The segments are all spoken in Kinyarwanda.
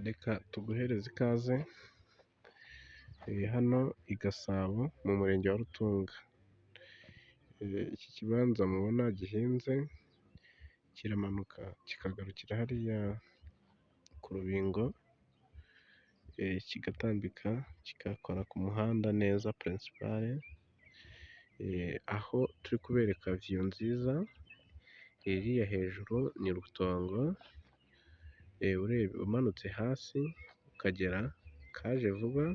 Reka tuguhereze ikaze hano i Gasabo mu murenge wa Rutunga. Iki kibanza mubona gihinze kiramanuka kikagarukira hariya ku rubingo, kigatambika kigakora ku muhanda neza pirinsipale, aho turi kubereka viyu nziza, iriya hejuru ni Rutongo, umanutse hasi ukagera Kaje Vuba,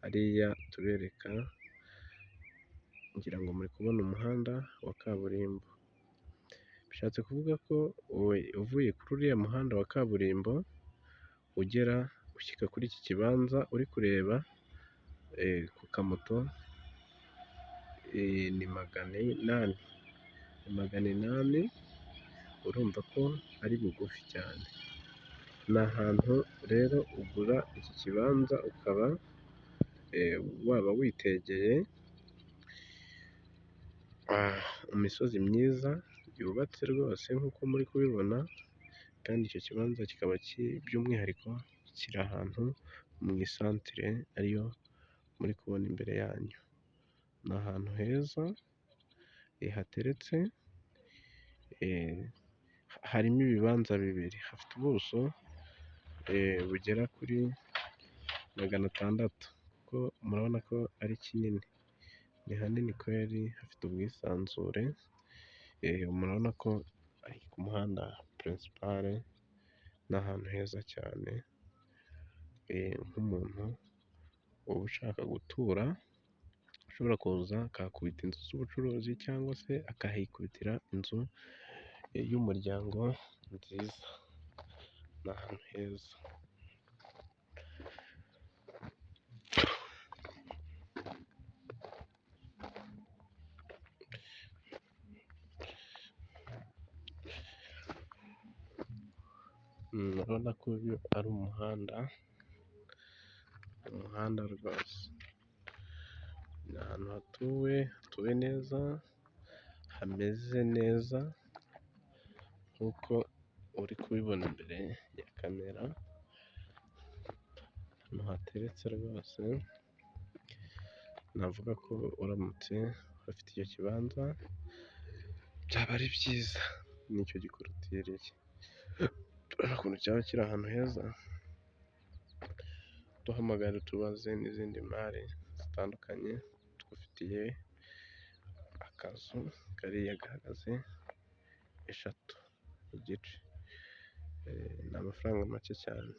hariya tubereka ngira ngo muri kubona umuhanda wa kaburimbo. Bishatse kuvuga ko uvuye kuri uriya muhanda wa kaburimbo ushyika kuri iki kibanza uri kureba ku kamoto ni 800, urumva ko ari bugufi cyane. Ni ahantu rero ugura iki kibanza ukaba waba witegeye imisozi myiza yubatse rwose nk'uko muri kubibona, kandi icyo kibanza kikaba by'umwihariko kiri ahantu mu isantere ariyo muri kubona imbere yanyu. Ni ahantu heza hateretse, harimo ibibanza bibiri, hafite ubuso bugera kuri 600, kuko murabona ko ari kinini, ni hanini kweri, hafite ubwisanzure, murabona ko ari ku muhanda pirinsipale, ni ahantu heza cyane, nk'umuntu uba ushaka gutura ashobora kuza akahakubita inzu z'ubucuruzi cyangwa se akahikubitira inzu y'umuryango nziza. Ni ahantu heza. Urabona ko uyu ari umuhanda rwose. Ni ahantu hatuwe neza, hameze neza nk'uko uri kubibona imbere ya kamera, ahantu hateretse rwose, navuga ko uramutse ufite icyo kibanza byaba ari byiza, nicyo gikorotiriye. Urabona ukuntu cyaba kiri ahantu heza, duhamagare tubaze n'izindi mari zitandukanye, tugufitiye akazu kariya gahagaze 3 n'igice, ni amafaranga make cyane.